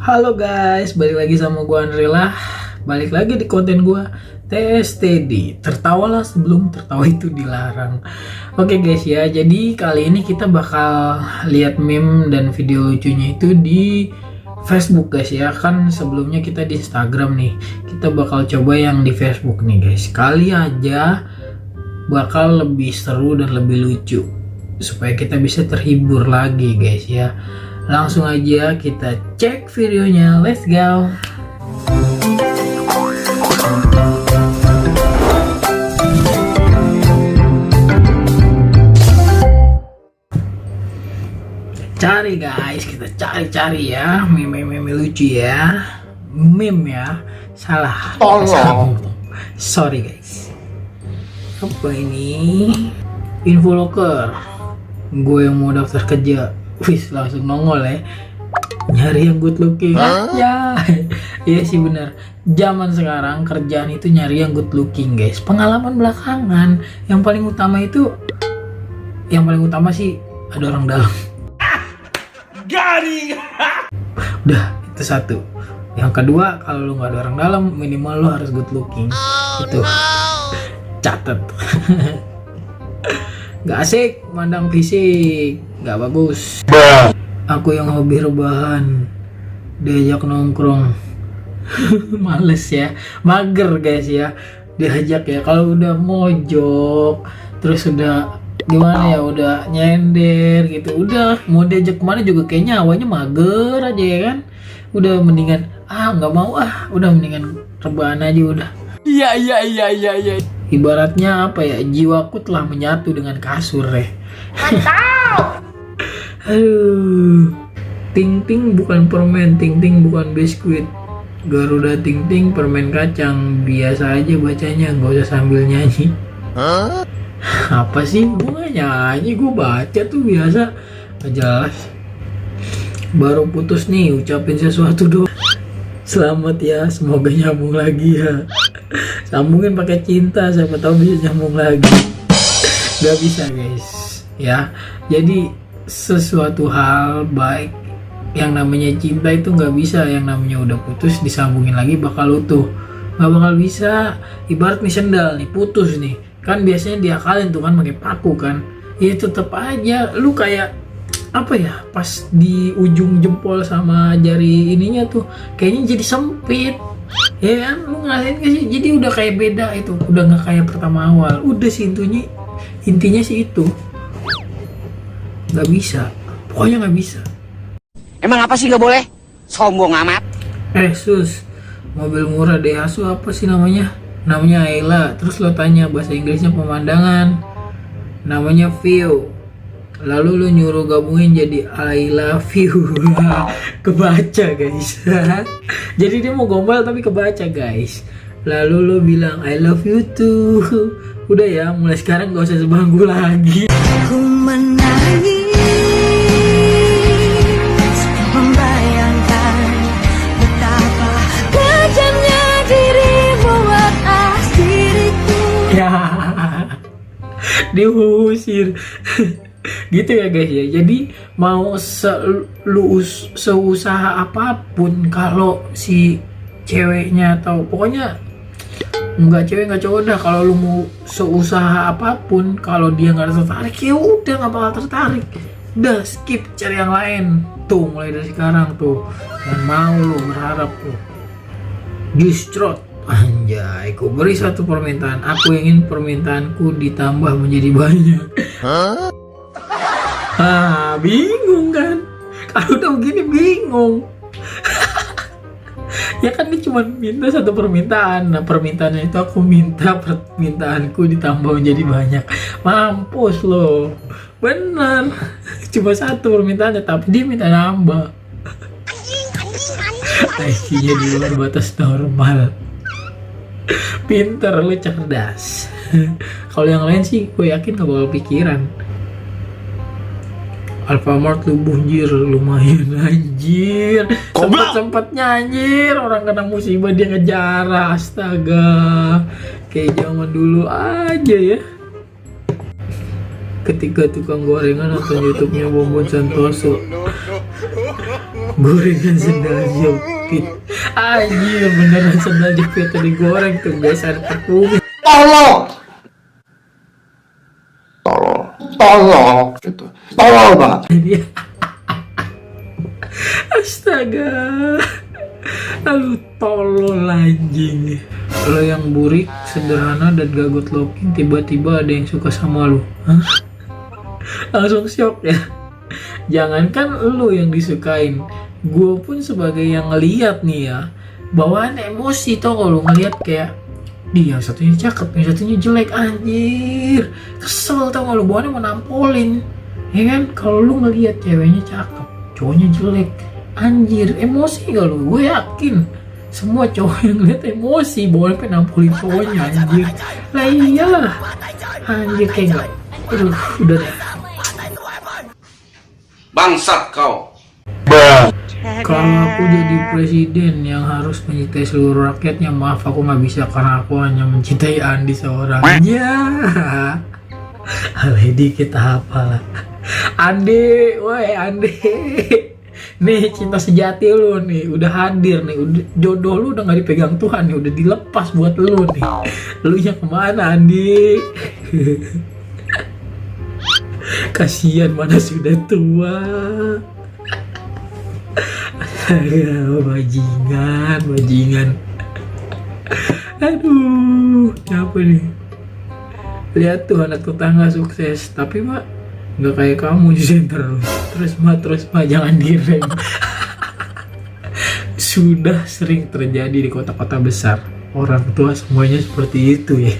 Halo guys, balik lagi sama gua Andrila. Balik lagi di konten gua TSTD. Tertawalah sebelum tertawa itu dilarang. Oke guys ya, jadi kali ini kita bakal lihat meme dan video lucunya itu di Facebook guys ya. Kan sebelumnya kita di Instagram nih. Kita bakal coba yang di Facebook nih guys. Kali aja bakal lebih seru dan lebih lucu supaya kita bisa terhibur lagi guys ya. Langsung aja kita cek videonya, let's go. Cari guys, kita cari ya meme lucu ya. Meme ya, salah. Sorry guys. Apa ini? Infoloker. Gue yang mau daftar kerja. Wis langsung nongol ya, nyari yang good looking. Ya iya sih bener, zaman sekarang kerjaan itu nyari yang good looking guys. Pengalaman belakangan yang paling utama sih ada orang dalam. Garing. Udah itu satu. Yang kedua, kalau lu nggak ada orang dalam, minimal lu harus good looking. Itu catet. Gak asik mandang fisik, gak bagus. Aku yang hobi rebahan, diajak nongkrong. Males ya, mager guys ya. Diajak ya, kalau udah mojok, terus udah gimana ya, udah nyender gitu, udah mau diajak kemana juga kayaknya awalnya mager aja ya kan. Udah mendingan nggak mau udah mendingan rebahan aja udah. Iya. Ibaratnya apa ya, jiwaku telah menyatu dengan kasur ya. Mantap. Aduh. Ting ting bukan permen, ting ting bukan biskuit. Garuda ting ting permen kacang. Biasa aja bacanya, nggak usah sambil nyanyi. Apa sih? Gue gak nyanyi, gue baca tuh biasa. Gak jelas. Baru putus nih, ucapin sesuatu dong. Selamat ya, semoga nyambung lagi ya. Sambungin pakai cinta, siapa tahu bisa nyambung lagi. Gak bisa guys ya. Jadi sesuatu hal baik yang namanya cinta itu gak bisa, yang namanya udah putus disambungin lagi bakal utuh. Gak bakal bisa. Ibarat nih sendal nih, putus nih, kan biasanya diakalin tuh kan pakai paku kan. Ya tetep aja lu kayak apa ya, pas di ujung jempol sama jari ininya tuh kayaknya jadi sempit ya kan. Lu ngerasain gak sih? Jadi udah kayak beda itu, udah nggak kayak pertama awal. Udah sih intinya sih itu nggak bisa, pokoknya nggak bisa. Emang apa sih nggak boleh? Sombong amat. Sus, mobil murah Daihatsu apa sih namanya Ayla. Terus lo tanya bahasa Inggrisnya pemandangan, namanya view. Lalu lu nyuruh gabungin jadi I love you. Kebaca guys. Jadi dia mau gombal tapi kebaca guys. Lalu lu bilang I love you too. Udah ya, mulai sekarang gak usah sebanggu lagi. Ku menangis membayangkan betapa kejamnya dirimu atas diriku. Ya, diusir. Gitu ya guys ya. Jadi mau seusaha apapun, kalau si ceweknya atau pokoknya nggak cewek nggak cowok dah, kalau lu mau seusaha apapun, kalau dia nggak tertarik ya udah nggak bakal tertarik. Udah skip, cari yang lain tuh mulai dari sekarang tuh. Dan mau lu berharap tuh distrot. Anjay, ku beri satu permintaan. Aku ingin permintaanku ditambah menjadi banyak. Bingung kan? Kalau udah begini bingung. Ya kan dia cuma minta satu permintaan. Nah permintaannya itu aku minta permintaanku ditambah menjadi banyak. Mampus loh. Bener. Cuma satu permintaannya tapi dia minta nambah. IQ-nya di luar batas normal. Pinter, lu cerdas. Kalau yang lain sih gue yakin gak bakal pikiran. Alfamart lu bunjir lumayan anjir. Sempet-sempetnya anjir, orang kena musibah dia ngejar. Astaga, kayak zaman dulu aja ya. Ketika tukang gorengan nonton YouTube-nya Bonbon Santoso, Gorengan sendal jepit. Anjir, beneran sendal jepit digoreng tuh guys, ada tepung. Tolong gitu, tolong banget. Jadi astaga, aduh tolol anjing. Lo yang burik, sederhana dan gak good looking, tiba-tiba ada yang suka sama lo. Hah? Langsung shock ya. Jangankan lo yang disukain, gue pun sebagai yang ngeliat nih ya, bawaan emosi tau kalau ngeliat kayak dia yang satunya cakep, yang satunya jelek, anjir kesel tau gak lu, bawaannya mau nampolin ya kan. Kalau lu ngeliat ceweknya cakep, cowoknya jelek, anjir emosi gak lu? Gue yakin semua cowok yang ngeliat emosi, bawaannya pengen nampolin cowoknya, anjir lah iyalah, anjir kayak gak, aduh udah deh. Bangsat kau. Kalau aku jadi presiden yang harus mencintai seluruh rakyatnya, maaf aku nggak bisa karena aku hanya mencintai Andi seorang. Ya, alih dikit apa lah. Andi, woi Andi. Nih cinta sejati lu nih udah hadir nih, udah, jodoh lu udah nggak dipegang Tuhan nih, udah dilepas buat lu nih. Lu yang kemana Andi? Kasihan mana sudah tua. Bajingan. Aduh, siapa nih? Lihat tuh anak tetangga sukses, tapi mak nggak kayak kamu di center. Terus mah jangan direm. Sudah sering terjadi di kota-kota besar. Orang tua semuanya seperti itu ya.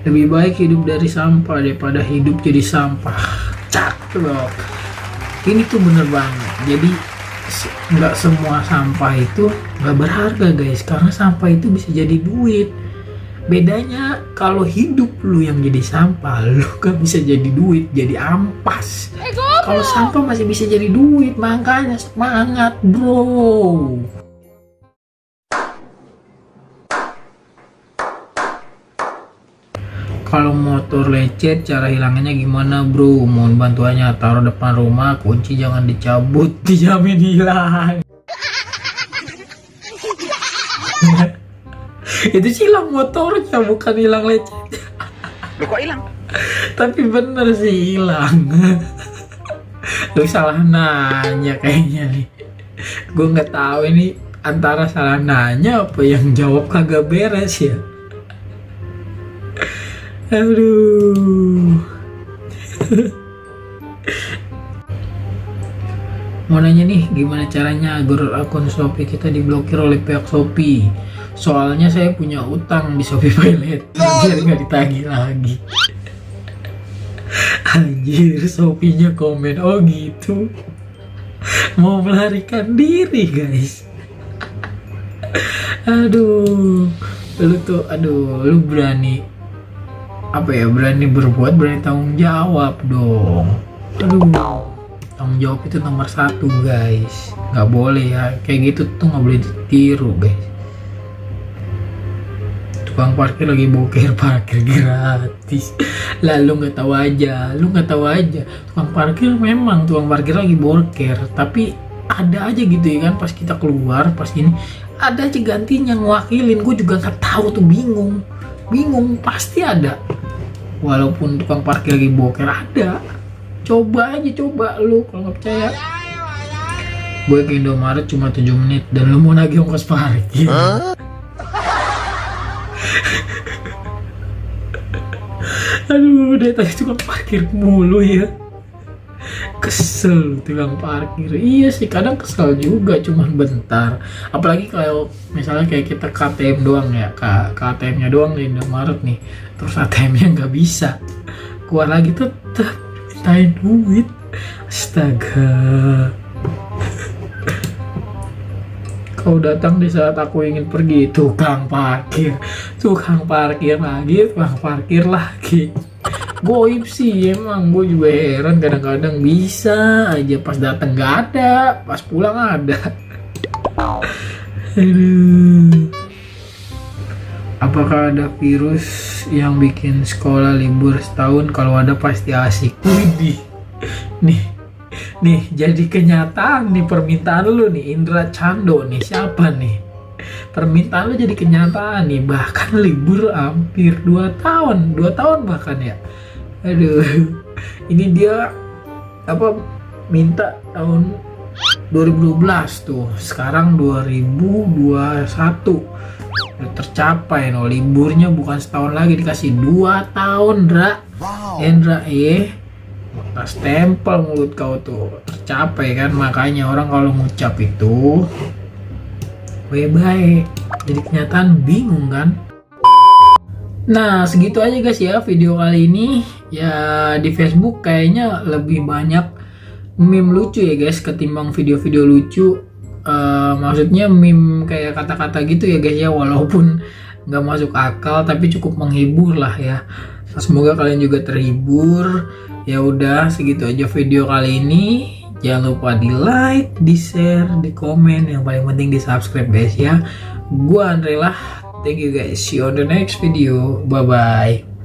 Lebih baik hidup dari sampah daripada hidup jadi sampah. Cakep. Ini tuh bener banget. Jadi nggak semua sampah itu nggak berharga guys, karena sampah itu bisa jadi duit. Bedanya kalau hidup lu yang jadi sampah, lu gak bisa jadi duit, jadi ampas. Kalau sampah masih bisa jadi duit, makanya semangat bro. Kalau motor lecet, cara hilangannya gimana bro? Mohon bantuannya. Taruh depan rumah, kunci jangan dicabut, dijamin hilang. Itu sih hilang motornya, bukan hilang lecet. Loh kok hilang? Tapi bener sih hilang. Lu salah nanya kayaknya nih. Gue nggak tahu ini antara salah nanya apa yang jawab kagak beres ya. Aduh. Mau nanya nih, gimana caranya agar akun Shopee kita diblokir oleh pihak Shopee? Soalnya saya punya utang di Shopee Paylater biar nggak ditagih lagi. Anjir, Shopee-nya komen, oh gitu. Mau melarikan diri guys. Aduh, lu berani apa ya, berani berbuat, berani tanggung jawab dong. Aduh, tanggung jawab itu nomor 1 guys, nggak boleh ya kayak gitu tuh, nggak boleh ditiru guys. Tukang parkir lagi boker, parkir gratis. Lalu nggak tahu aja tukang parkir, memang tukang parkir lagi boker, tapi ada aja gitu ya kan, pas kita keluar pas ini ada aja gantinya ngewakilin. Gue juga nggak tahu tuh, bingung pasti ada. Walaupun tukang parkir lagi boker ada. Coba lu kalau nggak percaya. Gue ke Indomaret cuma 7 menit dan lu mau nagih ongkos parkir. Aduh, dia tadi tukang parkir mulu ya. Kesel tukang parkir. Iya sih, kadang kesel juga, cuman bentar. Apalagi kalau misalnya kayak kita KTM doang ya, KTM-nya doang di Indomaret nih, terus ATM-nya nggak bisa, keluar lagi tetap mintain duit. Astaga. Kau datang di saat aku ingin pergi, tukang parkir lagi. Goib sih emang, gue juga heran kadang-kadang bisa aja pas datang nggak ada, pas pulang ada. Aduh. Apakah ada virus yang bikin sekolah libur setahun? Kalau ada pasti asik. Widih. Nih Nih jadi kenyataan nih permintaan lu nih Indra Cando nih, siapa nih? Permintaan lu jadi kenyataan nih, bahkan libur hampir 2 tahun, 2 tahun bahkan ya. Aduh, ini dia apa minta tahun 2012 tuh, sekarang 2021 udah tercapai no, liburnya bukan setahun lagi dikasih 2 tahun, Dra. Indra, pas stempel mulut kau tuh tercapai kan, makanya orang kalau ngucap itu bye-bye jadi kenyataan bingung kan. Nah segitu aja guys ya video kali ini ya. Di Facebook kayaknya lebih banyak meme lucu ya guys ketimbang video-video lucu. Maksudnya meme kayak kata-kata gitu ya guys ya, walaupun nggak masuk akal tapi cukup menghibur lah ya. Semoga kalian juga terhibur. Ya udah segitu aja video kali ini. Jangan lupa di like, di share, di komen, yang paling penting di subscribe guys ya. Gua Andre lah, thank you guys, see you on the next video, bye bye.